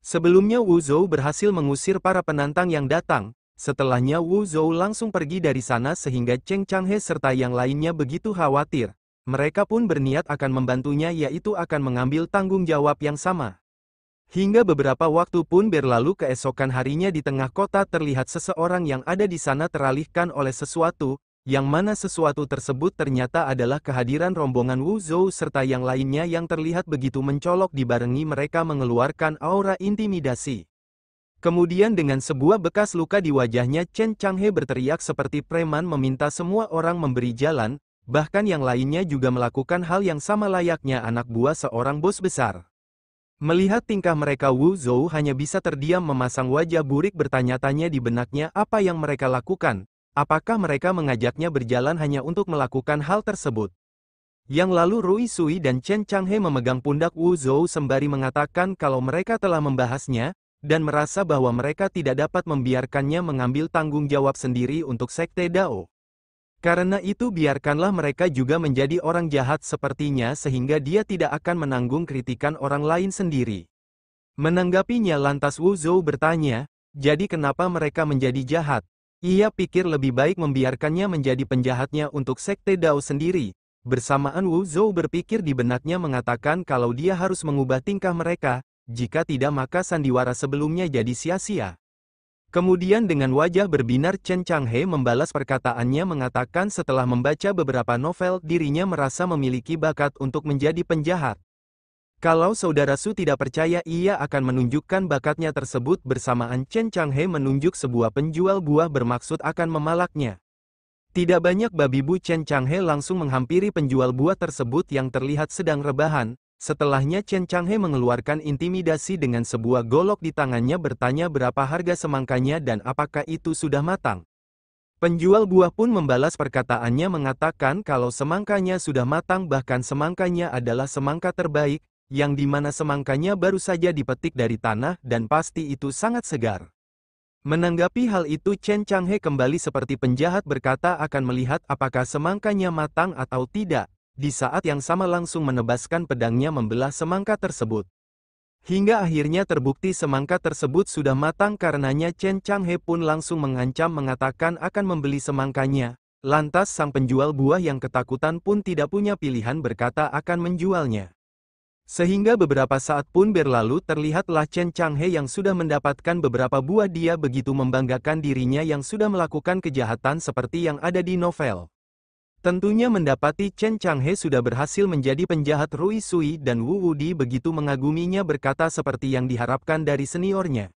Sebelumnya Wu Zhou berhasil mengusir para penantang yang datang, setelahnya Wu Zhou langsung pergi dari sana sehingga Cheng Changhe serta yang lainnya begitu khawatir. Mereka pun berniat akan membantunya yaitu akan mengambil tanggung jawab yang sama. Hingga beberapa waktu pun berlalu keesokan harinya di tengah kota terlihat seseorang yang ada di sana teralihkan oleh sesuatu, yang mana sesuatu tersebut ternyata adalah kehadiran rombongan Wu Zhou serta yang lainnya yang terlihat begitu mencolok dibarengi mereka mengeluarkan aura intimidasi. Kemudian dengan sebuah bekas luka di wajahnya Chen Changhe berteriak seperti preman meminta semua orang memberi jalan, bahkan yang lainnya juga melakukan hal yang sama layaknya anak buah seorang bos besar. Melihat tingkah mereka Wu Zhou hanya bisa terdiam memasang wajah burik bertanya-tanya di benaknya apa yang mereka lakukan, apakah mereka mengajaknya berjalan hanya untuk melakukan hal tersebut. Yang lalu Rui Sui dan Chen Changhe memegang pundak Wu Zhou sembari mengatakan kalau mereka telah membahasnya, dan merasa bahwa mereka tidak dapat membiarkannya mengambil tanggung jawab sendiri untuk Sekte Dao. Karena itu biarkanlah mereka juga menjadi orang jahat sepertinya sehingga dia tidak akan menanggung kritikan orang lain sendiri. Menanggapinya lantas Wu Zhou bertanya, jadi kenapa mereka menjadi jahat? Ia pikir lebih baik membiarkannya menjadi penjahatnya untuk Sekte Dao sendiri. Bersamaan Wu Zhou berpikir di benaknya mengatakan kalau dia harus mengubah tingkah mereka, jika tidak maka sandiwara sebelumnya jadi sia-sia. Kemudian dengan wajah berbinar Chen Changhe membalas perkataannya mengatakan setelah membaca beberapa novel dirinya merasa memiliki bakat untuk menjadi penjahat. Kalau saudara Su tidak percaya ia akan menunjukkan bakatnya tersebut bersamaan Chen Changhe menunjuk sebuah penjual buah bermaksud akan memalaknya. Tidak banyak babi bu Chen Changhe langsung menghampiri penjual buah tersebut yang terlihat sedang rebahan. Setelahnya Chen Changhe mengeluarkan intimidasi dengan sebuah golok di tangannya bertanya berapa harga semangkanya dan apakah itu sudah matang. Penjual buah pun membalas perkataannya mengatakan kalau semangkanya sudah matang bahkan semangkanya adalah semangka terbaik, yang dimana semangkanya baru saja dipetik dari tanah dan pasti itu sangat segar. Menanggapi hal itu Chen Changhe kembali seperti penjahat berkata akan melihat apakah semangkanya matang atau tidak. Di saat yang sama langsung menebaskan pedangnya membelah semangka tersebut. Hingga akhirnya terbukti semangka tersebut sudah matang karenanya Chen Changhe pun langsung mengancam mengatakan akan membeli semangkanya. Lantas sang penjual buah yang ketakutan pun tidak punya pilihan berkata akan menjualnya. Sehingga beberapa saat pun berlalu terlihatlah Chen Changhe yang sudah mendapatkan beberapa buah dia begitu membanggakan dirinya yang sudah melakukan kejahatan seperti yang ada di novel. Tentunya mendapati Chen Changhe sudah berhasil menjadi penjahat Rui Sui dan Wu Wudi begitu mengaguminya berkata seperti yang diharapkan dari seniornya.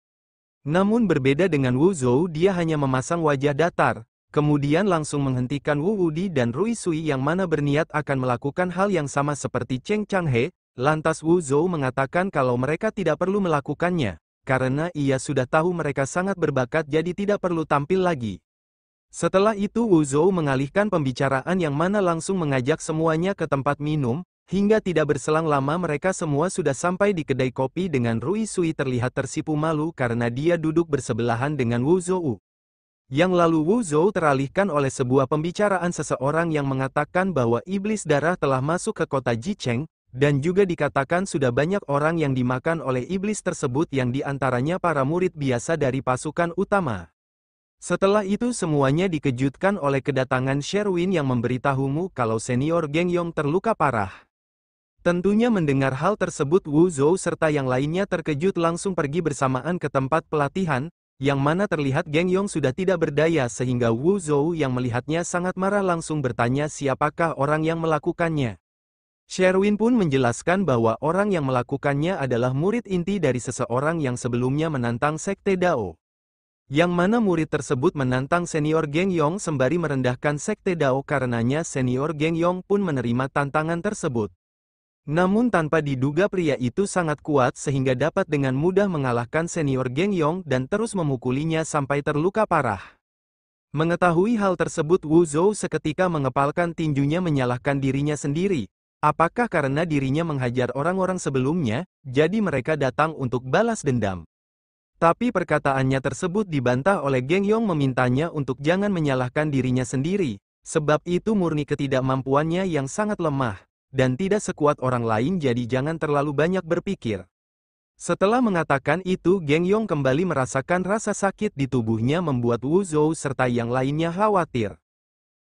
Namun berbeda dengan Wu Zhou dia hanya memasang wajah datar, kemudian langsung menghentikan Wu Wudi dan Rui Sui yang mana berniat akan melakukan hal yang sama seperti Chen Changhe, lantas Wu Zhou mengatakan kalau mereka tidak perlu melakukannya, karena ia sudah tahu mereka sangat berbakat jadi tidak perlu tampil lagi. Setelah itu Wu Zhou mengalihkan pembicaraan yang mana langsung mengajak semuanya ke tempat minum, hingga tidak berselang lama mereka semua sudah sampai di kedai kopi dengan Rui Sui terlihat tersipu malu karena dia duduk bersebelahan dengan Wu Zhou. Yang lalu Wu Zhou teralihkan oleh sebuah pembicaraan seseorang yang mengatakan bahwa iblis darah telah masuk ke kota Jicheng, dan juga dikatakan sudah banyak orang yang dimakan oleh iblis tersebut yang diantaranya para murid biasa dari pasukan utama. Setelah itu semuanya dikejutkan oleh kedatangan Sherwin yang memberitahumu kalau senior Geng Yong terluka parah. Tentunya mendengar hal tersebut Wu Zhou serta yang lainnya terkejut langsung pergi bersamaan ke tempat pelatihan, yang mana terlihat Geng Yong sudah tidak berdaya sehingga Wu Zhou yang melihatnya sangat marah langsung bertanya siapakah orang yang melakukannya. Sherwin pun menjelaskan bahwa orang yang melakukannya adalah murid inti dari seseorang yang sebelumnya menantang Sekte Dao. Yang mana murid tersebut menantang senior Geng Yong sembari merendahkan Sekte Dao karenanya senior Geng Yong pun menerima tantangan tersebut. Namun tanpa diduga pria itu sangat kuat sehingga dapat dengan mudah mengalahkan senior Geng Yong dan terus memukulinya sampai terluka parah. Mengetahui hal tersebut Wu Zhou seketika mengepalkan tinjunya menyalahkan dirinya sendiri. Apakah karena dirinya menghajar orang-orang sebelumnya, jadi mereka datang untuk balas dendam. Tapi perkataannya tersebut dibantah oleh Geng Yong memintanya untuk jangan menyalahkan dirinya sendiri, sebab itu murni ketidakmampuannya yang sangat lemah, dan tidak sekuat orang lain jadi jangan terlalu banyak berpikir. Setelah mengatakan itu, Geng Yong kembali merasakan rasa sakit di tubuhnya membuat Wu Zhou serta yang lainnya khawatir.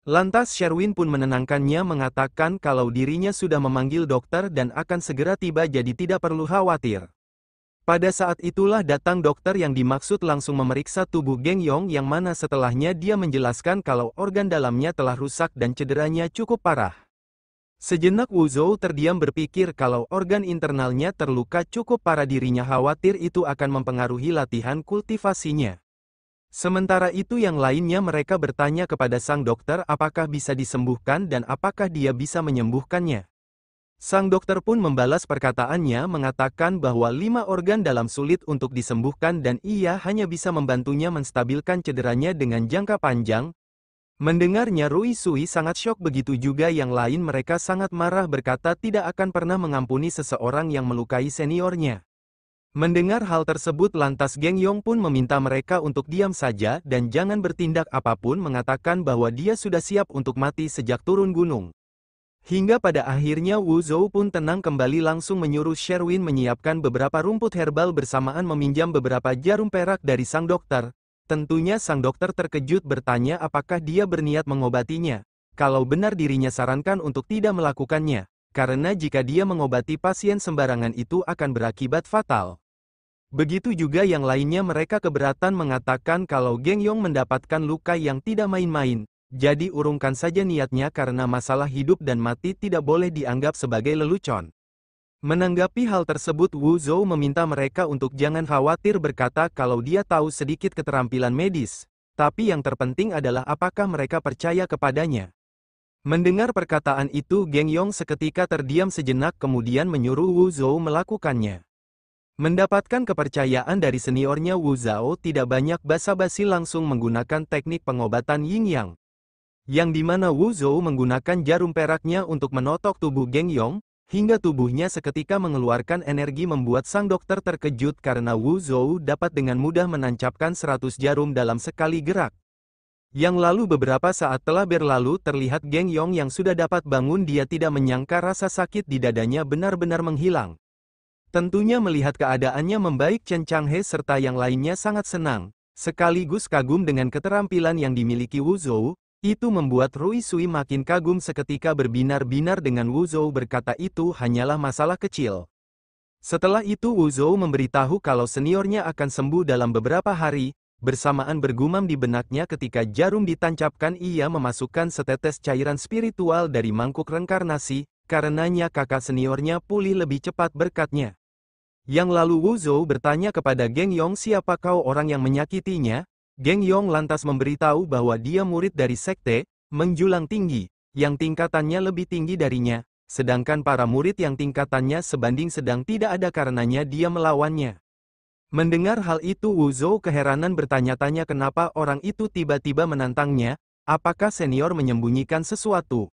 Lantas Sherwin pun menenangkannya mengatakan kalau dirinya sudah memanggil dokter dan akan segera tiba jadi tidak perlu khawatir. Pada saat itulah datang dokter yang dimaksud langsung memeriksa tubuh Geng Yong yang mana setelahnya dia menjelaskan kalau organ dalamnya telah rusak dan cederanya cukup parah. Sejenak Wu Zhou terdiam berpikir kalau organ internalnya terluka cukup parah, dirinya khawatir itu akan mempengaruhi latihan kultivasinya. Sementara itu yang lainnya mereka bertanya kepada sang dokter apakah bisa disembuhkan dan apakah dia bisa menyembuhkannya. Sang dokter pun membalas perkataannya mengatakan bahwa 5 organ dalam sulit untuk disembuhkan dan ia hanya bisa membantunya menstabilkan cederanya dengan jangka panjang. Mendengarnya Rui Sui sangat syok, begitu juga yang lain, mereka sangat marah berkata tidak akan pernah mengampuni seseorang yang melukai seniornya. Mendengar hal tersebut lantas Geng Yong pun meminta mereka untuk diam saja dan jangan bertindak apapun, mengatakan bahwa dia sudah siap untuk mati sejak turun gunung. Hingga pada akhirnya Wu Zhou pun tenang kembali, langsung menyuruh Sherwin menyiapkan beberapa rumput herbal bersamaan meminjam beberapa jarum perak dari sang dokter. Tentunya sang dokter terkejut bertanya apakah dia berniat mengobatinya. Kalau benar dirinya sarankan untuk tidak melakukannya, karena jika dia mengobati pasien sembarangan itu akan berakibat fatal. Begitu juga yang lainnya, mereka keberatan mengatakan kalau Geng Yong mendapatkan luka yang tidak main-main, jadi urungkan saja niatnya karena masalah hidup dan mati tidak boleh dianggap sebagai lelucon. Menanggapi hal tersebut Wu Zhou meminta mereka untuk jangan khawatir, berkata kalau dia tahu sedikit keterampilan medis, tapi yang terpenting adalah apakah mereka percaya kepadanya. Mendengar perkataan itu Geng Yong seketika terdiam sejenak kemudian menyuruh Wu Zhou melakukannya. Mendapatkan kepercayaan dari seniornya, Wu Zhao tidak banyak basa-basi langsung menggunakan teknik pengobatan Yin Yang. Yang dimana Wu Zhou menggunakan jarum peraknya untuk menotok tubuh Geng Yong, hingga tubuhnya seketika mengeluarkan energi membuat sang dokter terkejut karena Wu Zhou dapat dengan mudah menancapkan 100 jarum dalam sekali gerak. Yang lalu beberapa saat telah berlalu terlihat Geng Yong yang sudah dapat bangun, dia tidak menyangka rasa sakit di dadanya benar-benar menghilang. Tentunya melihat keadaannya membaik, Chen Changhe serta yang lainnya sangat senang, sekaligus kagum dengan keterampilan yang dimiliki Wu Zhou. Itu membuat Rui Sui makin kagum, seketika berbinar-binar dengan Wu Zhou berkata itu hanyalah masalah kecil. Setelah itu Wu Zhou memberitahu kalau seniornya akan sembuh dalam beberapa hari, bersamaan bergumam di benaknya ketika jarum ditancapkan ia memasukkan setetes cairan spiritual dari mangkuk reinkarnasi, karenanya kakak seniornya pulih lebih cepat berkatnya. Yang lalu Wu Zhou bertanya kepada Geng Yong siapa kau orang yang menyakitinya. Geng Yong lantas memberitahu bahwa dia murid dari sekte menjulang tinggi, yang tingkatannya lebih tinggi darinya, sedangkan para murid yang tingkatannya sebanding sedang tidak ada karenanya dia melawannya. Mendengar hal itu Wu Zhou keheranan bertanya-tanya kenapa orang itu tiba-tiba menantangnya, apakah senior menyembunyikan sesuatu.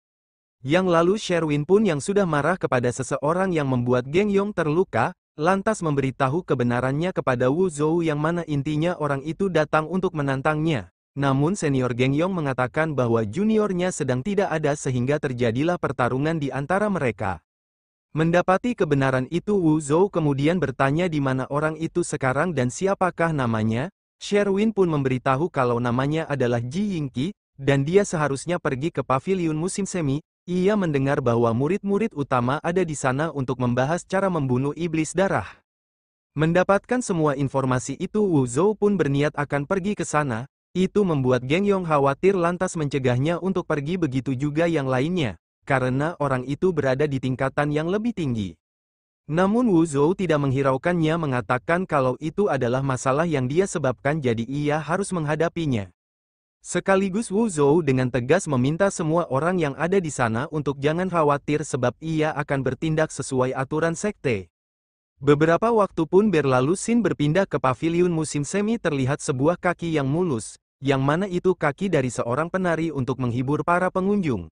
Yang lalu Sherwin pun yang sudah marah kepada seseorang yang membuat Geng Yong terluka, lantas memberitahu kebenarannya kepada Wu Zhou yang mana intinya orang itu datang untuk menantangnya. Namun senior Geng Yong mengatakan bahwa juniornya sedang tidak ada sehingga terjadilah pertarungan di antara mereka. Mendapati kebenaran itu Wu Zhou kemudian bertanya di mana orang itu sekarang dan siapakah namanya. Sherwin pun memberitahu kalau namanya adalah Ji Yingqi, dan dia seharusnya pergi ke paviliun musim semi. Ia mendengar bahwa murid-murid utama ada di sana untuk membahas cara membunuh iblis darah. Mendapatkan semua informasi itu Wu Zhou pun berniat akan pergi ke sana. Itu membuat Geng Yong khawatir lantas mencegahnya untuk pergi, begitu juga yang lainnya, karena orang itu berada di tingkatan yang lebih tinggi. Namun Wu Zhou tidak menghiraukannya, mengatakan kalau itu adalah masalah yang dia sebabkan jadi ia harus menghadapinya. Sekaligus Wu Zhou dengan tegas meminta semua orang yang ada di sana untuk jangan khawatir sebab ia akan bertindak sesuai aturan sekte. Beberapa waktu pun berlalu, Sin berpindah ke paviliun musim semi, terlihat sebuah kaki yang mulus, yang mana itu kaki dari seorang penari untuk menghibur para pengunjung.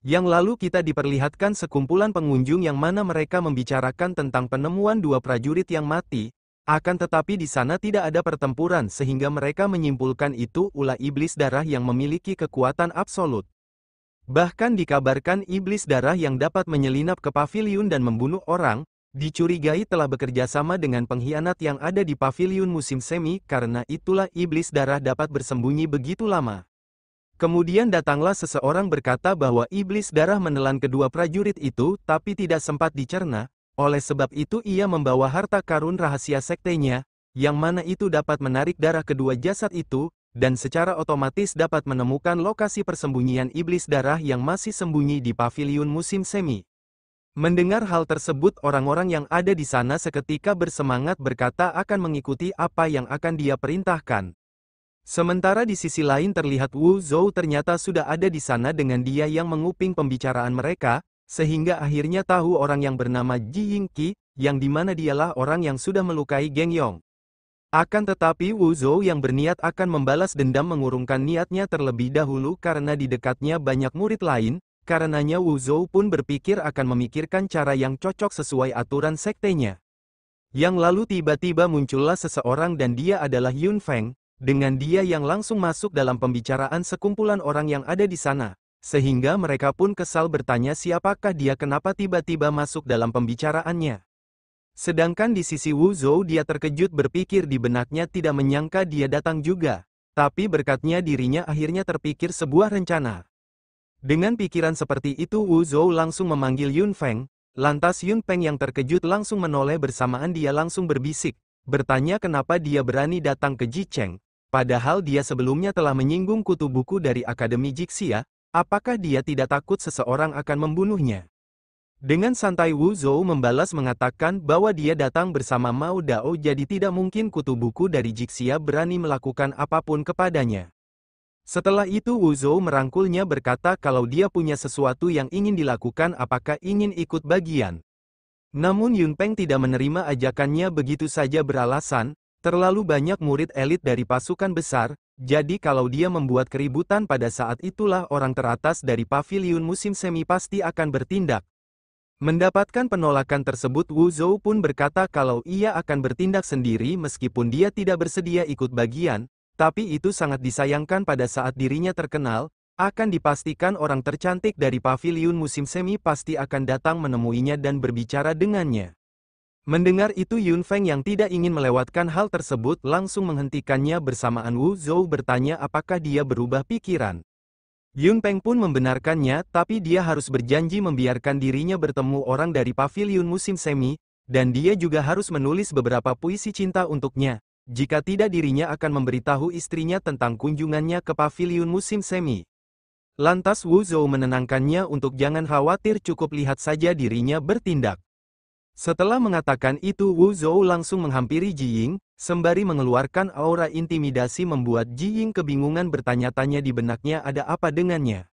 Yang lalu kita diperlihatkan sekumpulan pengunjung yang mana mereka membicarakan tentang penemuan 2 prajurit yang mati. Akan tetapi di sana tidak ada pertempuran sehingga mereka menyimpulkan itu ulah iblis darah yang memiliki kekuatan absolut. Bahkan dikabarkan iblis darah yang dapat menyelinap ke paviliun dan membunuh orang, Dicurigai telah bekerja sama dengan pengkhianat yang ada di paviliun musim semi, karena itulah iblis darah dapat bersembunyi begitu lama. Kemudian datanglah seseorang berkata bahwa iblis darah menelan kedua prajurit itu, tapi tidak sempat dicerna. Oleh sebab itu ia membawa harta karun rahasia sektenya, yang mana itu dapat menarik darah kedua jasad itu, dan secara otomatis dapat menemukan lokasi persembunyian iblis darah yang masih sembunyi di paviliun musim semi. Mendengar hal tersebut, orang-orang yang ada di sana seketika bersemangat berkata akan mengikuti apa yang akan dia perintahkan. Sementara di sisi lain terlihat Wu Zhou ternyata sudah ada di sana dengan dia yang menguping pembicaraan mereka, sehingga akhirnya tahu orang yang bernama Ji Yingqi, yang dimana dialah orang yang sudah melukai Geng Yong. Akan tetapi Wu Zhou yang berniat akan membalas dendam mengurungkan niatnya terlebih dahulu karena di dekatnya banyak murid lain. Karenanya Wu Zhou pun berpikir akan memikirkan cara yang cocok sesuai aturan sektenya. Yang lalu tiba-tiba muncullah seseorang dan dia adalah Yun Feng, dengan dia yang langsung masuk dalam pembicaraan sekumpulan orang yang ada di sana, sehingga mereka pun kesal bertanya siapakah dia kenapa tiba-tiba masuk dalam pembicaraannya. Sedangkan di sisi Wu Zhou dia terkejut berpikir di benaknya tidak menyangka dia datang juga, tapi berkatnya dirinya akhirnya terpikir sebuah rencana. Dengan pikiran seperti itu Wu Zhou langsung memanggil Yun Feng, lantas Yun Feng yang terkejut langsung menoleh bersamaan dia langsung berbisik, bertanya kenapa dia berani datang ke Ji Cheng, padahal dia sebelumnya telah menyinggung kutu buku dari Akademi Jixia, apakah dia tidak takut seseorang akan membunuhnya? Dengan santai Wu Zhou membalas mengatakan bahwa dia datang bersama Mao Dao jadi tidak mungkin kutu buku dari Jixia berani melakukan apapun kepadanya. Setelah itu Wu Zhou merangkulnya berkata kalau dia punya sesuatu yang ingin dilakukan apakah ingin ikut bagian. Namun Yun Peng tidak menerima ajakannya begitu saja beralasan, terlalu banyak murid elit dari pasukan besar, jadi kalau dia membuat keributan pada saat itulah orang teratas dari paviliun musim semi pasti akan bertindak. Mendapatkan penolakan tersebut Wu Zhou pun berkata kalau ia akan bertindak sendiri meskipun dia tidak bersedia ikut bagian. Tapi itu sangat disayangkan pada saat dirinya terkenal, akan dipastikan orang tercantik dari paviliun musim semi pasti akan datang menemuinya dan berbicara dengannya. Mendengar itu Yun Feng yang tidak ingin melewatkan hal tersebut langsung menghentikannya bersamaan Wu Zhou bertanya apakah dia berubah pikiran. Yun Feng pun membenarkannya tapi dia harus berjanji membiarkan dirinya bertemu orang dari paviliun musim semi, dan dia juga harus menulis beberapa puisi cinta untuknya. Jika tidak dirinya akan memberitahu istrinya tentang kunjungannya ke paviliun musim semi. Lantas Wu Zhou menenangkannya untuk jangan khawatir cukup lihat saja dirinya bertindak. Setelah mengatakan itu Wu Zhou langsung menghampiri Ji Ying, sembari mengeluarkan aura intimidasi membuat Ji Ying kebingungan bertanya-tanya di benaknya ada apa dengannya.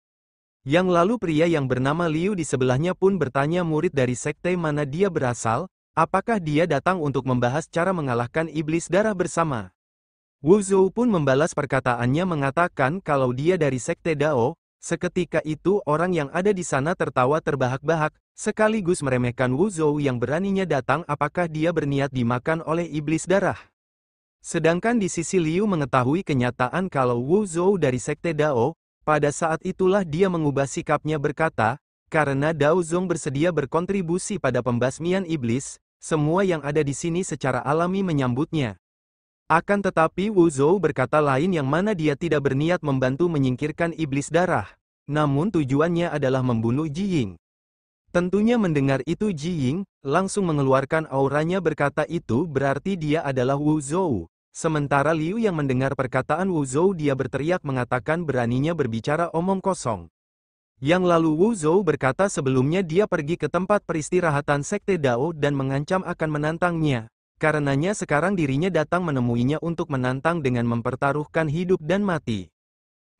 Yang lalu pria yang bernama Liu di sebelahnya pun bertanya murid dari sekte mana dia berasal. Apakah dia datang untuk membahas cara mengalahkan iblis darah bersama? Wu Zhou pun membalas perkataannya mengatakan kalau dia dari sekte Dao. Seketika itu orang yang ada di sana tertawa terbahak-bahak, sekaligus meremehkan Wu Zhou yang beraninya datang apakah dia berniat dimakan oleh iblis darah. Sedangkan di sisi Liu mengetahui kenyataan kalau Wu Zhou dari sekte Dao, pada saat itulah dia mengubah sikapnya berkata, karena Dao Zong bersedia berkontribusi pada pembasmian iblis, semua yang ada di sini secara alami menyambutnya. Akan tetapi Wu Zhou berkata lain yang mana dia tidak berniat membantu menyingkirkan iblis darah. Namun tujuannya adalah membunuh Ji Ying. Tentunya mendengar itu Ji Ying, langsung mengeluarkan auranya berkata itu berarti dia adalah Wu Zhou. Sementara Liu yang mendengar perkataan Wu Zhou dia berteriak mengatakan beraninya berbicara omong kosong. Yang lalu Wu Zhou berkata sebelumnya dia pergi ke tempat peristirahatan sekte Dao dan mengancam akan menantangnya. Karenanya sekarang dirinya datang menemuinya untuk menantang dengan mempertaruhkan hidup dan mati.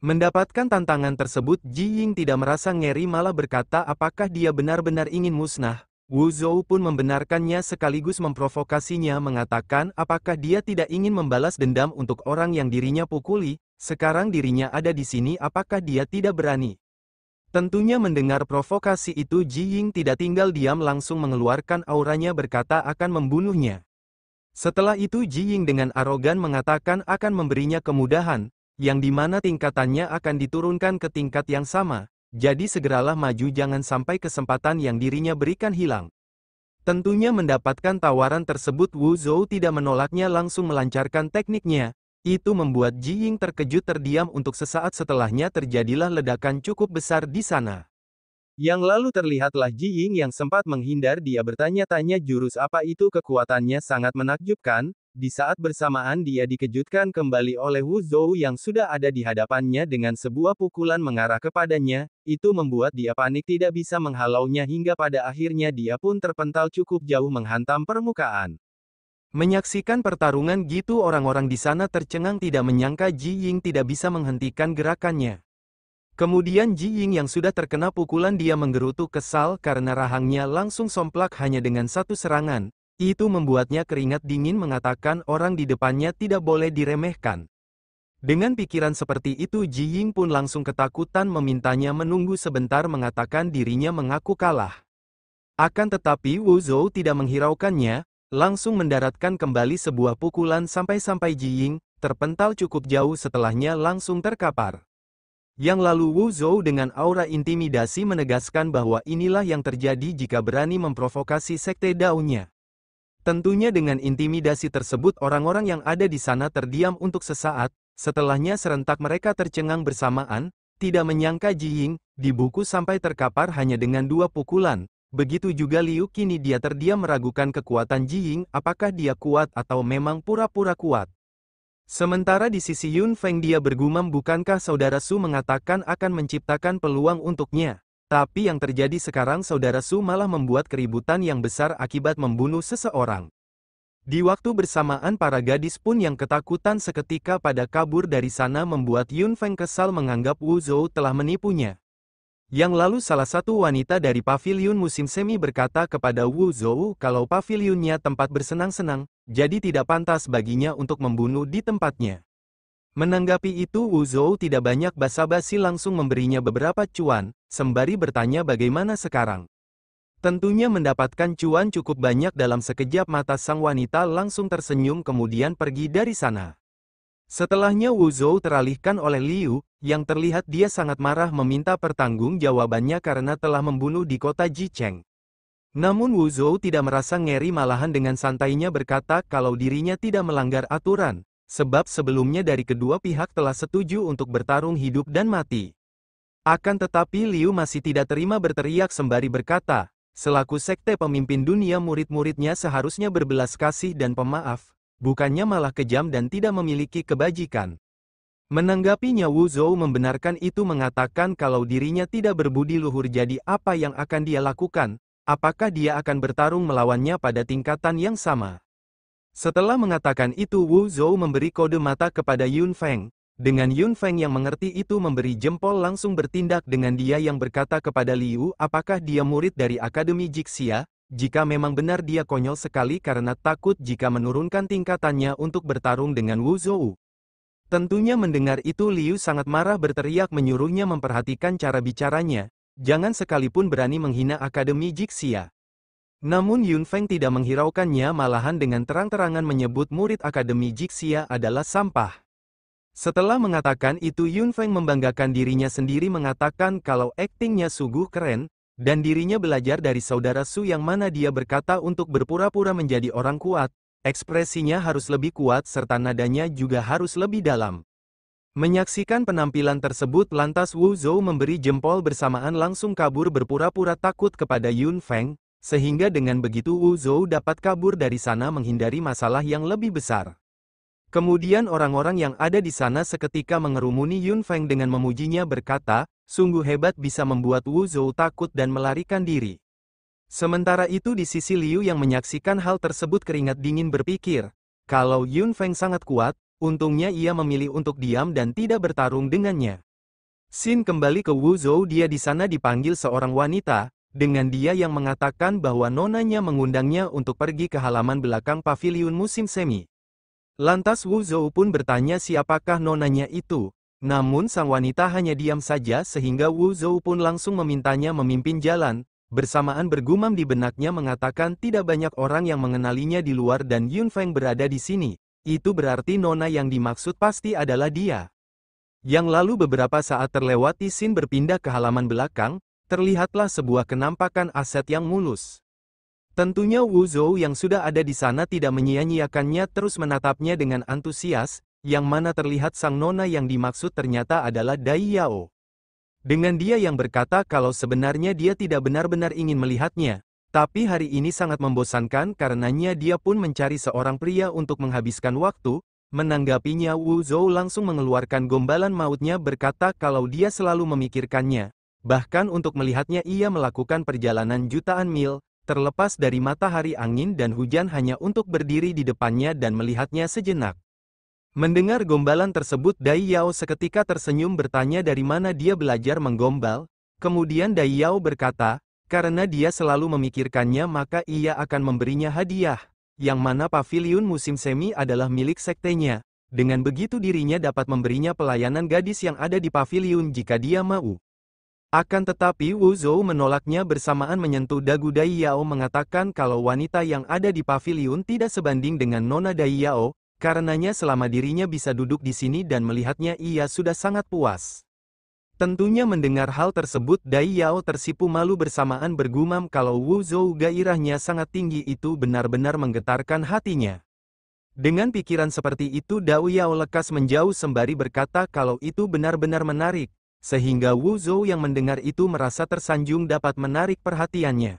Mendapatkan tantangan tersebut Ji Ying tidak merasa ngeri malah berkata apakah dia benar-benar ingin musnah. Wu Zhou pun membenarkannya sekaligus memprovokasinya mengatakan apakah dia tidak ingin membalas dendam untuk orang yang dirinya pukuli, sekarang dirinya ada di sini apakah dia tidak berani. Tentunya mendengar provokasi itu Ji Ying tidak tinggal diam langsung mengeluarkan auranya berkata akan membunuhnya. Setelah itu Ji Ying dengan arogan mengatakan akan memberinya kemudahan, yang dimana tingkatannya akan diturunkan ke tingkat yang sama, jadi segeralah maju jangan sampai kesempatan yang dirinya berikan hilang. Tentunya mendapatkan tawaran tersebut Wu Zhou tidak menolaknya langsung melancarkan tekniknya. Itu membuat Ji Ying terkejut terdiam untuk sesaat setelahnya terjadilah ledakan cukup besar di sana. Yang lalu terlihatlah Ji Ying yang sempat menghindar dia bertanya-tanya jurus apa itu kekuatannya sangat menakjubkan, di saat bersamaan dia dikejutkan kembali oleh Wu Zhou yang sudah ada di hadapannya dengan sebuah pukulan mengarah kepadanya, itu membuat dia panik tidak bisa menghalaunya hingga pada akhirnya dia pun terpental cukup jauh menghantam permukaan. Menyaksikan pertarungan gitu orang-orang di sana tercengang tidak menyangka Ji Ying tidak bisa menghentikan gerakannya. Kemudian Ji Ying yang sudah terkena pukulan dia menggerutu kesal karena rahangnya langsung somplak hanya dengan satu serangan. Itu membuatnya keringat dingin mengatakan orang di depannya tidak boleh diremehkan. Dengan pikiran seperti itu Ji Ying pun langsung ketakutan memintanya menunggu sebentar mengatakan dirinya mengaku kalah. Akan tetapi Wu Zhou tidak menghiraukannya, langsung mendaratkan kembali sebuah pukulan sampai-sampai Ji Ying terpental cukup jauh setelahnya langsung terkapar. Yang lalu Wu Zhou dengan aura intimidasi menegaskan bahwa inilah yang terjadi jika berani memprovokasi sekte Dao-nya. Tentunya dengan intimidasi tersebut orang-orang yang ada di sana terdiam untuk sesaat, setelahnya serentak mereka tercengang bersamaan, tidak menyangka Ji Ying dibungkus sampai terkapar hanya dengan 2 pukulan. Begitu juga Liu kini dia terdiam meragukan kekuatan Ji Ying apakah dia kuat atau memang pura-pura kuat. Sementara di sisi Yun Feng dia bergumam bukankah saudara Su mengatakan akan menciptakan peluang untuknya. Tapi yang terjadi sekarang saudara Su malah membuat keributan yang besar akibat membunuh seseorang. Di waktu bersamaan para gadis pun yang ketakutan seketika pada kabur dari sana membuat Yun Feng kesal menganggap Wu Zhou telah menipunya. Yang lalu salah satu wanita dari paviliun musim semi berkata kepada Wu Zhou kalau pavilionnya tempat bersenang-senang, jadi tidak pantas baginya untuk membunuh di tempatnya. Menanggapi itu Wu Zhou tidak banyak basa-basi langsung memberinya beberapa cuan, sembari bertanya bagaimana sekarang. Tentunya mendapatkan cuan cukup banyak dalam sekejap mata sang wanita langsung tersenyum kemudian pergi dari sana. Setelahnya Wu Zhou teralihkan oleh Liu, yang terlihat dia sangat marah meminta pertanggungjawabannya karena telah membunuh di kota Jicheng. Namun Wu Zhou tidak merasa ngeri malahan dengan santainya berkata kalau dirinya tidak melanggar aturan. Sebab sebelumnya dari kedua pihak telah setuju untuk bertarung hidup dan mati. Akan tetapi Liu masih tidak terima berteriak sembari berkata, selaku sekte pemimpin dunia murid-muridnya seharusnya berbelas kasih dan pemaaf, bukannya malah kejam dan tidak memiliki kebajikan. Menanggapinya Wu Zhou membenarkan itu mengatakan kalau dirinya tidak berbudi luhur jadi apa yang akan dia lakukan, apakah dia akan bertarung melawannya pada tingkatan yang sama. Setelah mengatakan itu Wu Zhou memberi kode mata kepada Yun Feng. Dengan Yun Feng yang mengerti itu memberi jempol langsung bertindak dengan dia yang berkata kepada Liu apakah dia murid dari Akademi Jixia, jika memang benar dia konyol sekali karena takut jika menurunkan tingkatannya untuk bertarung dengan Wu Zhou. Tentunya mendengar itu Liu sangat marah berteriak menyuruhnya memperhatikan cara bicaranya, jangan sekalipun berani menghina Akademi Jixia. Namun Yun Feng tidak menghiraukannya malahan dengan terang-terangan menyebut murid Akademi Jixia adalah sampah. Setelah mengatakan itu Yun Feng membanggakan dirinya sendiri mengatakan kalau aktingnya sungguh keren, dan dirinya belajar dari saudara Su yang mana dia berkata untuk berpura-pura menjadi orang kuat, ekspresinya harus lebih kuat serta nadanya juga harus lebih dalam. Menyaksikan penampilan tersebut lantas Wu Zhou memberi jempol bersamaan langsung kabur berpura-pura takut kepada Yun Feng. Sehingga dengan begitu Wu Zhou dapat kabur dari sana menghindari masalah yang lebih besar. Kemudian orang-orang yang ada di sana seketika mengerumuni Yun Feng dengan memujinya berkata, sungguh hebat bisa membuat Wu Zhou takut dan melarikan diri. Sementara itu di sisi Liu yang menyaksikan hal tersebut keringat dingin berpikir, kalau Yun Feng sangat kuat, untungnya ia memilih untuk diam dan tidak bertarung dengannya. Xin kembali ke Wu Zhou dia di sana dipanggil seorang wanita, dengan dia yang mengatakan bahwa nonanya mengundangnya untuk pergi ke halaman belakang paviliun musim semi. Lantas Wu Zhou pun bertanya siapakah nonanya itu. Namun sang wanita hanya diam saja sehingga Wu Zhou pun langsung memintanya memimpin jalan, bersamaan bergumam di benaknya mengatakan tidak banyak orang yang mengenalinya di luar dan Yun Feng berada di sini. Itu berarti nona yang dimaksud pasti adalah dia. Yang lalu beberapa saat terlewati Xin berpindah ke halaman belakang, terlihatlah sebuah kenampakan aset yang mulus. Tentunya Wu Zhou yang sudah ada di sana tidak menyia-nyiakannya, terus menatapnya dengan antusias, yang mana terlihat sang nona yang dimaksud ternyata adalah Dai Yao. Dengan dia yang berkata kalau sebenarnya dia tidak benar-benar ingin melihatnya, tapi hari ini sangat membosankan karenanya dia pun mencari seorang pria untuk menghabiskan waktu. Menanggapinya Wu Zhou langsung mengeluarkan gombalan mautnya berkata kalau dia selalu memikirkannya. Bahkan untuk melihatnya ia melakukan perjalanan jutaan mil, terlepas dari matahari, angin dan hujan hanya untuk berdiri di depannya dan melihatnya sejenak. Mendengar gombalan tersebut Dai Yao seketika tersenyum bertanya dari mana dia belajar menggombal. Kemudian Dai Yao berkata, karena dia selalu memikirkannya maka ia akan memberinya hadiah, yang mana paviliun musim semi adalah milik sektenya. Dengan begitu dirinya dapat memberinya pelayanan gadis yang ada di paviliun jika dia mau. Akan tetapi Wu Zhou menolaknya bersamaan menyentuh dagu Dai Yao mengatakan kalau wanita yang ada di paviliun tidak sebanding dengan Nona Dai Yao, karenanya selama dirinya bisa duduk di sini dan melihatnya ia sudah sangat puas. Tentunya mendengar hal tersebut Dai Yao tersipu malu bersamaan bergumam kalau Wu Zhou gairahnya sangat tinggi, itu benar-benar menggetarkan hatinya. Dengan pikiran seperti itu Dai Yao lekas menjauh sembari berkata kalau itu benar-benar menarik. Sehingga Wu Zhou yang mendengar itu merasa tersanjung dapat menarik perhatiannya.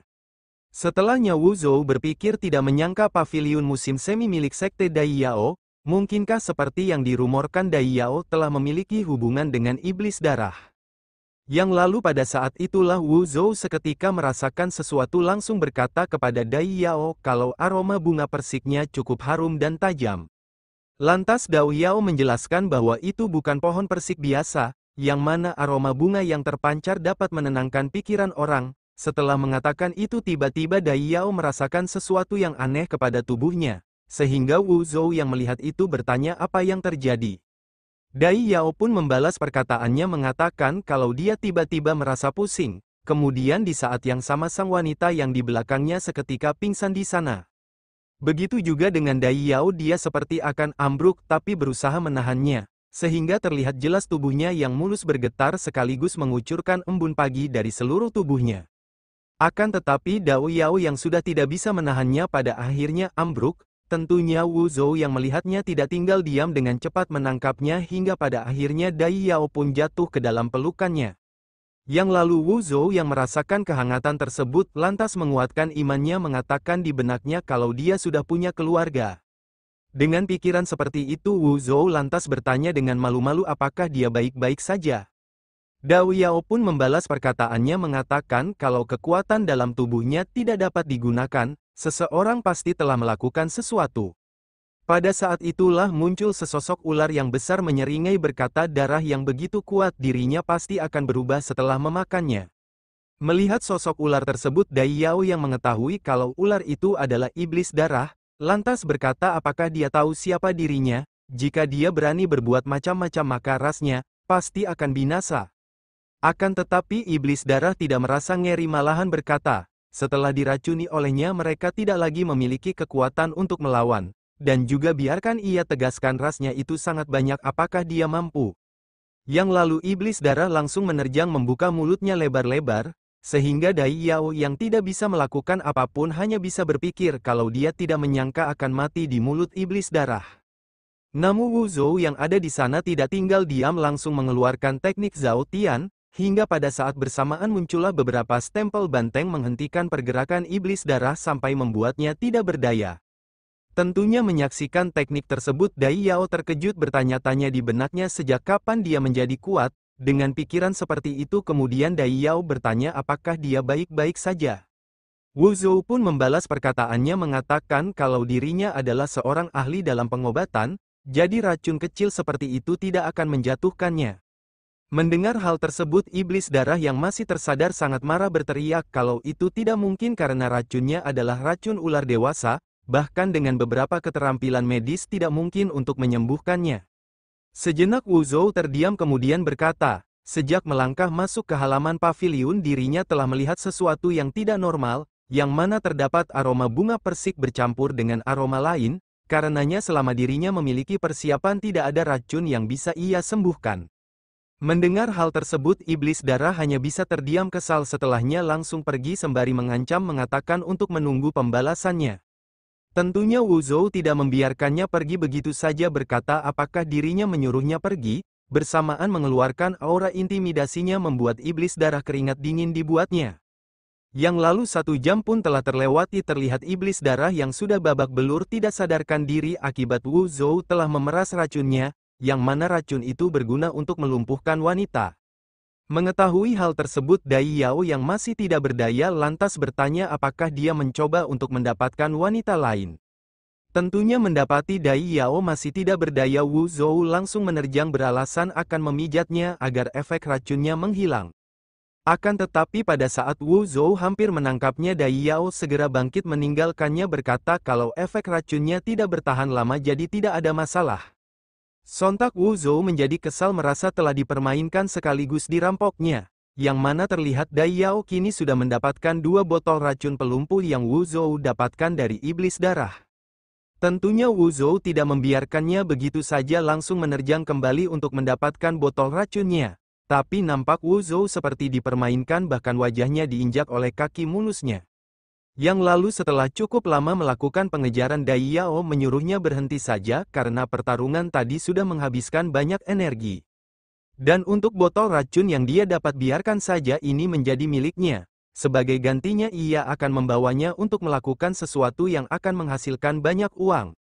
Setelahnya Wu Zhou berpikir tidak menyangka paviliun musim semi milik sekte Dai Yao, mungkinkah seperti yang dirumorkan Dai Yao telah memiliki hubungan dengan iblis darah. Yang lalu pada saat itulah Wu Zhou seketika merasakan sesuatu langsung berkata kepada Dai Yao kalau aroma bunga persiknya cukup harum dan tajam. Lantas Dai Yao menjelaskan bahwa itu bukan pohon persik biasa, yang mana aroma bunga yang terpancar dapat menenangkan pikiran orang. Setelah mengatakan itu tiba-tiba Dai Yao merasakan sesuatu yang aneh kepada tubuhnya, sehingga Wu Zhou yang melihat itu bertanya apa yang terjadi. Dai Yao pun membalas perkataannya mengatakan kalau dia tiba-tiba merasa pusing, kemudian di saat yang sama sang wanita yang di belakangnya seketika pingsan di sana. Begitu juga dengan Dai Yao, dia seperti akan ambruk tapi berusaha menahannya. Sehingga terlihat jelas tubuhnya yang mulus bergetar sekaligus mengucurkan embun pagi dari seluruh tubuhnya. Akan tetapi Dai Yao yang sudah tidak bisa menahannya pada akhirnya ambruk. Tentunya Wu Zhou yang melihatnya tidak tinggal diam dengan cepat menangkapnya hingga pada akhirnya Dai Yao pun jatuh ke dalam pelukannya. Yang lalu Wu Zhou yang merasakan kehangatan tersebut lantas menguatkan imannya mengatakan di benaknya kalau dia sudah punya keluarga. Dengan pikiran seperti itu Wu Zhou lantas bertanya dengan malu-malu apakah dia baik-baik saja. Dai Yao pun membalas perkataannya mengatakan kalau kekuatan dalam tubuhnya tidak dapat digunakan, seseorang pasti telah melakukan sesuatu. Pada saat itulah muncul sesosok ular yang besar menyeringai berkata darah yang begitu kuat dirinya pasti akan berubah setelah memakannya. Melihat sosok ular tersebut Dai Yao yang mengetahui kalau ular itu adalah iblis darah, lantas berkata apakah dia tahu siapa dirinya, jika dia berani berbuat macam-macam maka rasnya, pasti akan binasa. Akan tetapi iblis darah tidak merasa ngeri malahan berkata, setelah diracuni olehnya mereka tidak lagi memiliki kekuatan untuk melawan, dan juga biarkan ia tegaskan rasnya itu sangat banyak apakah dia mampu. Yang lalu iblis darah langsung menerjang membuka mulutnya lebar-lebar, sehingga Dai Yao yang tidak bisa melakukan apapun hanya bisa berpikir kalau dia tidak menyangka akan mati di mulut iblis darah. Namun Wu Zhou yang ada di sana tidak tinggal diam langsung mengeluarkan teknik Zhao Tian, hingga pada saat bersamaan muncullah beberapa stempel banteng menghentikan pergerakan iblis darah sampai membuatnya tidak berdaya. Tentunya menyaksikan teknik tersebut Dai Yao terkejut bertanya-tanya di benaknya sejak kapan dia menjadi kuat. Dengan pikiran seperti itu kemudian Dai Yao bertanya apakah dia baik-baik saja. Wu Zhou pun membalas perkataannya mengatakan kalau dirinya adalah seorang ahli dalam pengobatan, jadi racun kecil seperti itu tidak akan menjatuhkannya. Mendengar hal tersebut iblis darah yang masih tersadar sangat marah berteriak kalau itu tidak mungkin karena racunnya adalah racun ular dewasa, bahkan dengan beberapa keterampilan medis tidak mungkin untuk menyembuhkannya. Sejenak Wu Zhou terdiam kemudian berkata, sejak melangkah masuk ke halaman paviliun dirinya telah melihat sesuatu yang tidak normal, yang mana terdapat aroma bunga persik bercampur dengan aroma lain, karenanya selama dirinya memiliki persiapan tidak ada racun yang bisa ia sembuhkan. Mendengar hal tersebut, iblis darah hanya bisa terdiam kesal, setelahnya langsung pergi sembari mengancam mengatakan untuk menunggu pembalasannya. Tentunya Wu Zhou tidak membiarkannya pergi begitu saja, berkata apakah dirinya menyuruhnya pergi, bersamaan mengeluarkan aura intimidasinya membuat iblis darah keringat dingin dibuatnya. Yang lalu 1 jam pun telah terlewati, terlihat iblis darah yang sudah babak belur tidak sadarkan diri akibat Wu Zhou telah memeras racunnya, yang mana racun itu berguna untuk melumpuhkan wanita. Mengetahui hal tersebut, Dai Yao yang masih tidak berdaya lantas bertanya apakah dia mencoba untuk mendapatkan wanita lain. Tentunya mendapati Dai Yao masih tidak berdaya, Wu Zhou langsung menerjang beralasan akan memijatnya agar efek racunnya menghilang. Akan tetapi pada saat Wu Zhou hampir menangkapnya, Dai Yao segera bangkit meninggalkannya, berkata kalau efek racunnya tidak bertahan lama jadi tidak ada masalah. Sontak Wu Zhou menjadi kesal merasa telah dipermainkan sekaligus dirampoknya, yang mana terlihat Dai Yao kini sudah mendapatkan 2 botol racun pelumpuh yang Wu Zhou dapatkan dari iblis darah. Tentunya Wu Zhou tidak membiarkannya begitu saja, langsung menerjang kembali untuk mendapatkan botol racunnya. Tapi nampak Wu Zhou seperti dipermainkan, bahkan wajahnya diinjak oleh kaki mulusnya. Yang lalu setelah cukup lama melakukan pengejaran, Dai Yao menyuruhnya berhenti saja karena pertarungan tadi sudah menghabiskan banyak energi. Dan untuk botol racun yang dia dapat, biarkan saja ini menjadi miliknya. Sebagai gantinya ia akan membawanya untuk melakukan sesuatu yang akan menghasilkan banyak uang.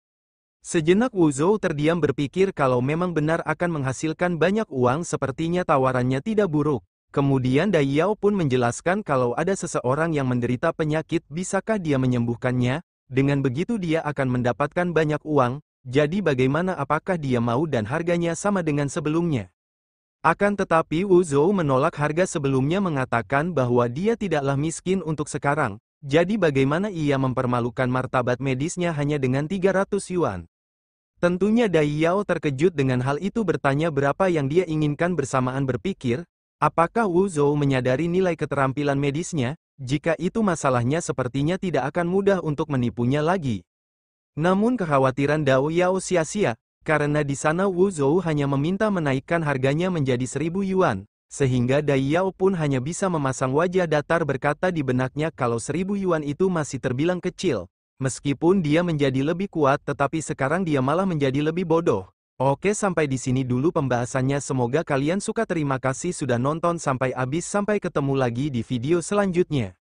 Sejenak Wu Zhou terdiam berpikir kalau memang benar akan menghasilkan banyak uang, sepertinya tawarannya tidak buruk. Kemudian Dai Yao pun menjelaskan kalau ada seseorang yang menderita penyakit, bisakah dia menyembuhkannya? Dengan begitu dia akan mendapatkan banyak uang, jadi bagaimana, apakah dia mau dan harganya sama dengan sebelumnya? Akan tetapi Wu Zhou menolak harga sebelumnya, mengatakan bahwa dia tidaklah miskin untuk sekarang, jadi bagaimana ia mempermalukan martabat medisnya hanya dengan 300 yuan. Tentunya Dai Yao terkejut dengan hal itu, bertanya berapa yang dia inginkan, bersamaan berpikir, apakah Wu Zhou menyadari nilai keterampilan medisnya? Jika itu masalahnya, sepertinya tidak akan mudah untuk menipunya lagi. Namun kekhawatiran Dao Yao sia-sia, karena di sana Wu Zhou hanya meminta menaikkan harganya menjadi 1000 yuan, sehingga Dai Yao pun hanya bisa memasang wajah datar, berkata di benaknya kalau 1000 yuan itu masih terbilang kecil. Meskipun dia menjadi lebih kuat, tetapi sekarang dia malah menjadi lebih bodoh. Oke, sampai di sini dulu pembahasannya, semoga kalian suka. Terima kasih sudah nonton sampai habis, sampai ketemu lagi di video selanjutnya.